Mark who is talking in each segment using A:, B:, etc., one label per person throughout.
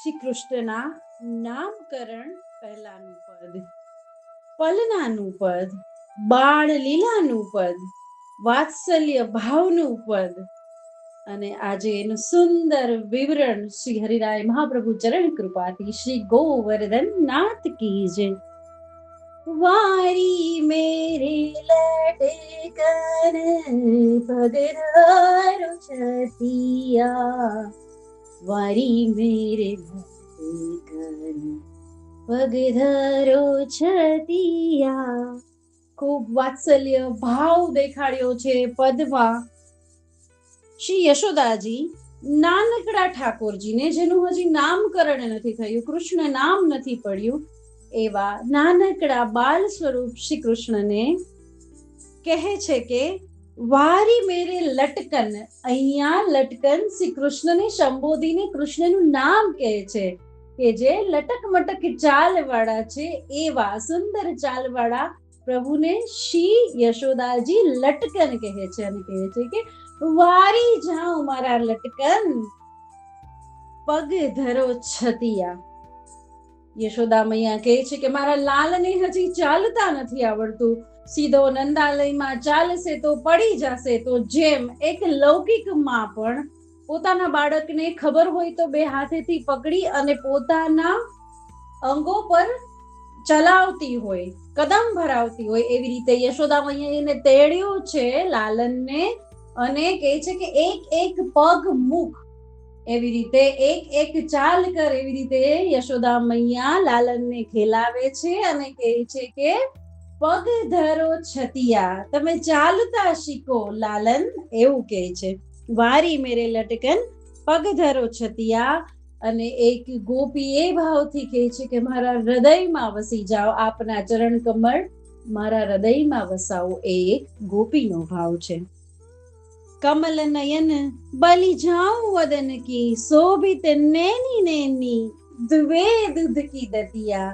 A: શ્રી કૃષ્ણના નામકરણ પહેલાનું પદ, પલનાનું પદ, બાળ લીલાનું પદ, વાત્સલ્ય ભાવનું પદ અને આજે એનું સુંદર વિવરણ શ્રી હરિરાય મહાપ્રભુ ચરણ કૃપાથી શ્રી ગોવર્ધન નાથ કી જય. વારી મેરે લટકન પગધારો છતિયા, વારી મેરે લટકન પગધારો છતિયા. ખૂબ વાત્સલ્ય ભાવ દેખાડ્યો છે પદમાં. શ્રી યશોદાજી નાનકડા ઠાકોરજીને, જેનું હજી નામકરણ નથી થયું, કૃષ્ણ નામ નથી પડ્યું, એવા નાનકડા બાલ સ્વરૂપ શ્રી કૃષ્ણને કહે છે કે વારી મેરે લટકન. અહીંયા લટકન શ્રી કૃષ્ણને સંબોધીને કૃષ્ણનું નામ કહે છે કે જે લટક મટક ચાલ વાળા છે, એવા સુંદર ચાલ વાળા પ્રભુને શ્રી યશોદાજી લટકન કહે છે અને કહે છે કે વારી જાઉં મારા લટકન, પગ ધરો છતિયા. યશોદા મૈયા કહે છે કે મારા લાલને હજી ચાલતા નથી આવડતું, સીધો નંદાલયમાં ચાલશે તો પડી જશે. તો જેમ એક લૌકિક માં પણ પોતાના બાળકને ખબર હોય તો બે હાથેથી પકડી અને પોતાના અંગો પર ચલાવતી હોય, કદમ ભરાવતી હોય, એવી રીતે યશોદા મૈયા એને તેડ્યો છે લાલનને અને કહે છે કે એક એક પગ મૂક, એવી રીતે એક એક ચાલ કર. એવી રીતે યશોદા મૈયા લાલનને ખેલાવે છે અને કહે છે કે પગ ધરો છતિયા, તમે ચાલતા શીખો લાલન, એવું કહે છે. વારી મેરે લટકન પગ ધરો છતિયા. અને એક ગોપી એ ભાવથી કહે છે કે મારા હૃદયમાં વસી જાઓ, આપના ચરણ કમળ મારા હૃદયમાં વસાવો. એ એક ગોપીનો ભાવ છે. કમલ નયન બલી જાઉં વદન કી, શોભિત નૈની નૈની દ્વે દૂધ કી દતિયા.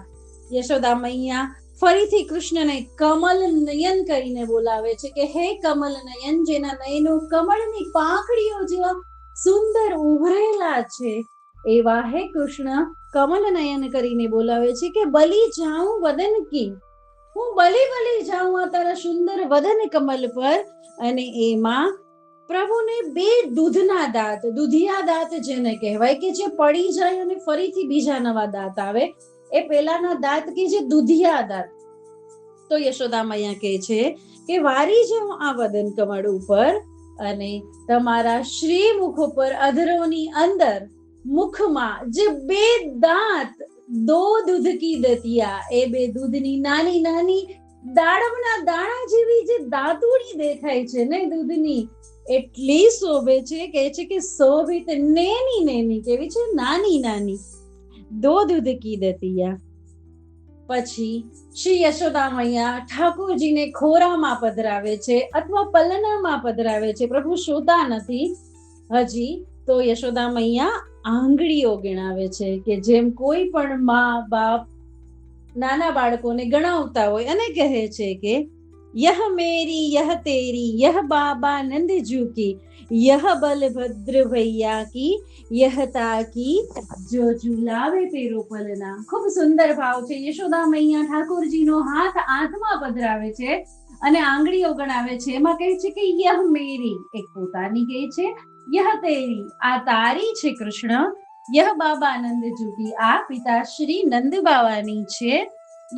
A: યશોદા મૈયા ફરીથી કૃષ્ણને કમલ નયન કરીને બોલાવે છે કે હે કમલ નયન, જેના નયનો કમળની પાંખડીઓ જેવા સુંદર ઉભરેલા છે, એવા હે કૃષ્ણ કમલ નયન કરીને બોલાવે છે કે બલી જાઉં વદન કી, હું બલી જાઉં આ તારા સુંદર વદન કમલ પર. અને એમાં પ્રભુને બે દૂધના દાંત, દૂધિયા દાંત જેને કહેવાય, કે જે પડી જાય અને ફરીથી બીજા નવા દાંત આવે, એ પેલાના દાંત કે જે દૂધિયા દાંત. તો યશોદા મૈયા કહે છે કે વારી જાઉં આ વદન કમળ ઉપર અને તમારા શ્રી મુખ ઉપર અધરોની અંદર મુખમાં જે બે દાંત, દો દૂધ કી દતિયા, એ બે દૂધની નાની નાની દાડમના દાણા જેવી જે દાંતુડી દેખાય છે ને દૂધની, એટલી શોભે છે. કહે છે કે શોભિત નેની નેની, કેવી છે? નાની નાની. દો દૂધ કી દતિયા. પછી શ્રી યશોદા મૈયા ઠાકોરજીને ખોરામાં પધરાવે છે અથવા પલનામાં પધરાવે છે. પ્રભુ શોતા નથી હજી, તો યશોદા મૈયા આંગળીઓ ગણાવે છે કે જેમ કોઈ પણ મા બાપ નાના બાળકોને ગણાવતા હોય અને કહે છે કે યહ મેરી યહ તેરી યહ બાબા નંદજુ કી યહ બલભદ્ર ભૈયા કી યહ તાકી જો ઝુલાવે તેરો પલના. ખૂબ સુંદર ભાવ છે. યશોદા મૈયા ઠાકોરજીનો હાથ આંખમાં પધરાવે છે અને આંગળીઓ ગણાવે છે. એમાં કહે છે કે યહ મેરી, એક પોતાની કહે છે, યહ તેરી, આ તારી છે કૃષ્ણ, યહ બાબા નંદજુ કી, આ પિતાશ્રી નંદ બાવાની છે,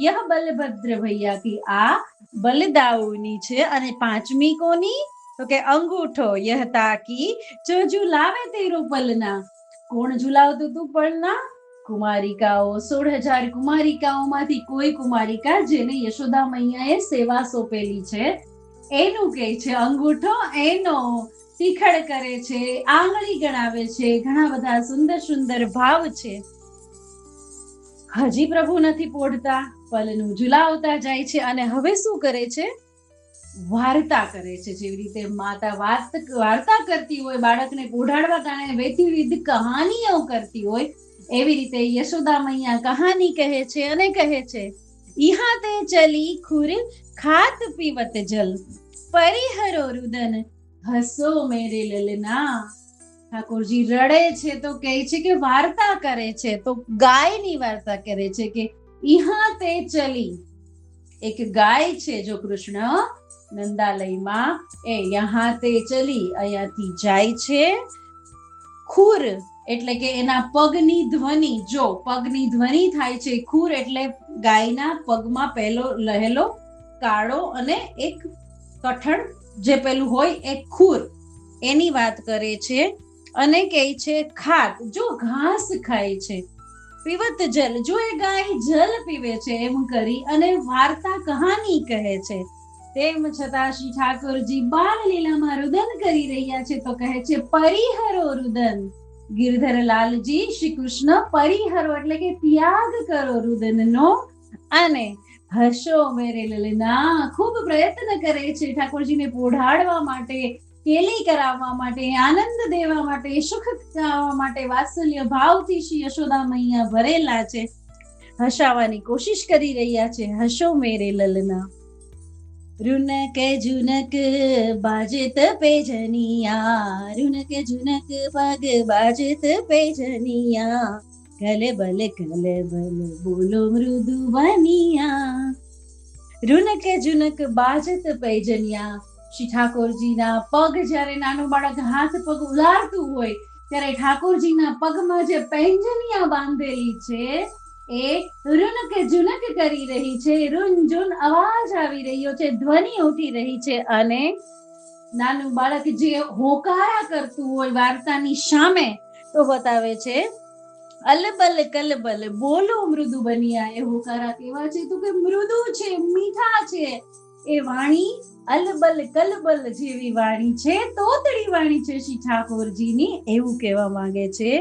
A: યહ બલભદ્ર ભૈયા કી, આ બલદાઉની છે, અને પાંચમી કોની? તો કે અંગૂઠો, યહ તાકી જો ઝુલાવે તેરો પલના. કોણ ઝુલાવતું તું પલના? કુમારિકાઓ. 16,000 કુમારિકાઓમાંથી કોઈ કુમારિકા જેને યશોદા મૈયાએ સેવા સોંપેલી છે, એનું કહે છે અંગૂઠો, એનો તીખડ કરે છે, આંગળી ગણાવે છે. ઘણા બધા સુંદર સુંદર ભાવ છે. હજી પ્રભુ નથી પોઢતા, પલનું ઝુલાવતા જાય છે. અને હવે શું કરે છે? વાર્તા કરે છે. જેવી રીતે માતા વાર્તા કરતી હોય, બાળકને પોઢાડવા કારણે વિવિધ કહાનીઓ કરતી હોય, એવી રીતે યશોદા મૈયા કહાની કહે છે અને કહે છે ઈહા તે ચલી ખુર ખાત પીવત જલ, પરિહરો રુદન હસો મેરે લલના. ઠાકોરજી રડે છે તો કહે છે કે વાર્તા કરે છે, તો ગાયની વાર્તા કરે છે કે ઈહા તે ચલી. એક ગાય છે જો કૃષ્ણ નંદાલયમાં એ યહાં તે ચલી અહીંયાથી જાય છે. ખુર એટલે કે એના પગની ધ્વનિ, જો પગની ધ્વનિ થાય છે, ખુર એટલે ગાયના પગમાં પહેલો લહેલો કાળો અને એક કઠણ જે પેલું હોય એ ખુર, એની વાત કરે છે. અને કહે છે ખાત, જો ઘાસ ખાય છે. પીવત જલ, જો એ ગાય જલ પીવે છે એમ કરી અને વાર્તા કહાની કહે છે. તેમ છતાં શ્રી ઠાકોરજી બાળ લીલામાં રુદન કરી રહ્યા છે તો કહે છે પરિહરો રુદન. ગિરધર લાલજી શ્રી કૃષ્ણ પરિહરો એટલે કે ત્યાગ કરો રુદનનો અને હર્ષો મેરે લલના, ખૂબ પ્રયત્ન કરે છે ઠાકોરજીને પોઢાડવા માટે, કેલી કરાવવા માટે, આનંદ દેવા માટે, સુખ કરાવવા માટે, વાત્સલ્ય ભાવથી શ્રી યશોદા મૈયા ભરેલા છે, હસાવવાની કોશિશ કરી રહ્યા છે. હસો મેરે લલના. રૂનક જુનક બાજત પેજનિયા, રૂનક જુનક પગ બાજત પેજનિયા, કલબલ કલબલ બોલો મૃદુ બનિયા. રૂનક જુનક બાજત પેજનિયા, શ્રી ઠાકોરજીના પગ જ્યારે નાનું બાળક હાથ પગ ઉલારતું હોય ત્યારે ઠાકોરજીના પગમાં જે પૈંજનિયા બાંધેલી છે એ રૂનક જુનક કરી રહી છે, રૂનઝુન અવાજ આવી રહ્યો છે, ધ્વનિ ઉઠી રહી છે. અને નાનું બાળક જે હોકારા કરતું હોય વાર્તાની સામે તો બતાવે છે અલબલ કલબલ બોલો મૃદુ બનિયા. એ હોકારા કેવા છે તો કે મૃદુ છે, મીઠા છે. એ વાણી અલબલ કલબલ જેવી વાણી છે, તોતડી વાણી છે શ્રી ઠાકોરજીની, એવું કહેવા માંગે છે.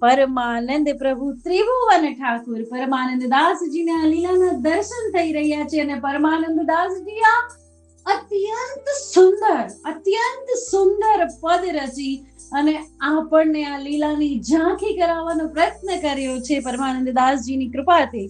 A: પરમાનંદ પ્રભુ ત્રિભુવન ઠાકુર, પરમાનંદ દાસજીને આ લીલાના દર્શન થઈ રહ્યા છે અને પરમાનંદ દાસજી આ અત્યંત સુંદર પદ રચી અને આપણને આ લીલાની ઝાંખી કરાવવાનો પ્રયત્ન કર્યો છે પરમાનંદ દાસજીની કૃપાથી.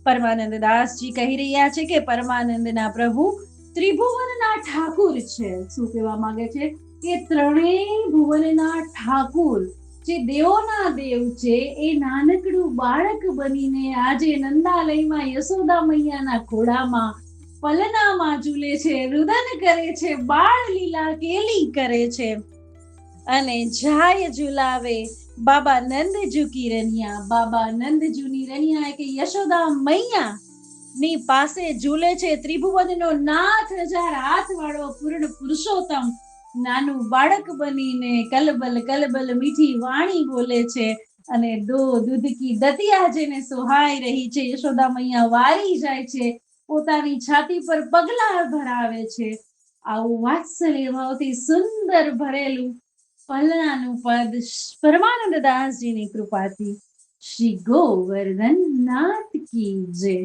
A: પરમાનંદ દાસજી કહી રહ્યા છે કે પરમાનંદના પ્રભુ ત્રિભુવનના ઠાકુર છે. શું કહેવા માંગે છે કે ત્રણેય ભુવનના ઠાકુર, જે દેવોના દેવ છે, એ નાનકડું બાળક બનીને આજે નંદાલયમાં યશોદા મૈયાના ખોળામાં પલનામાં ઝૂલે છે, રુદન કરે છે, બાળ લીલા કેલી કરે છે અને જાય ઝુલાવે બાબા નંદજુકી રનિયા. બાબા નંદજુની રનિયા કે યશોદા મૈયા ની પાસે ઝૂલે છે ત્રિભુવનનો નાથ, 1000 હાથ વાળો પૂર્ણ પુરુષોત્તમ નાનું બાળક બનીને કલબલ કલબલ મીઠી વાણી બોલે છે અને દૂધ કી દતિયા જેને સોહાઈ રહી છે. યશોદા મૈયા વારી જાય છે, પોતાની છાતી પર પગલા ભરાવે છે. આવું વાત્સલ્ય ભાવથી સુંદર ભરેલું પલનાનું પદ પરમાનંદ દાસજીની કૃપાથી. શ્રી ગોવર્ધન નાથ કી જય.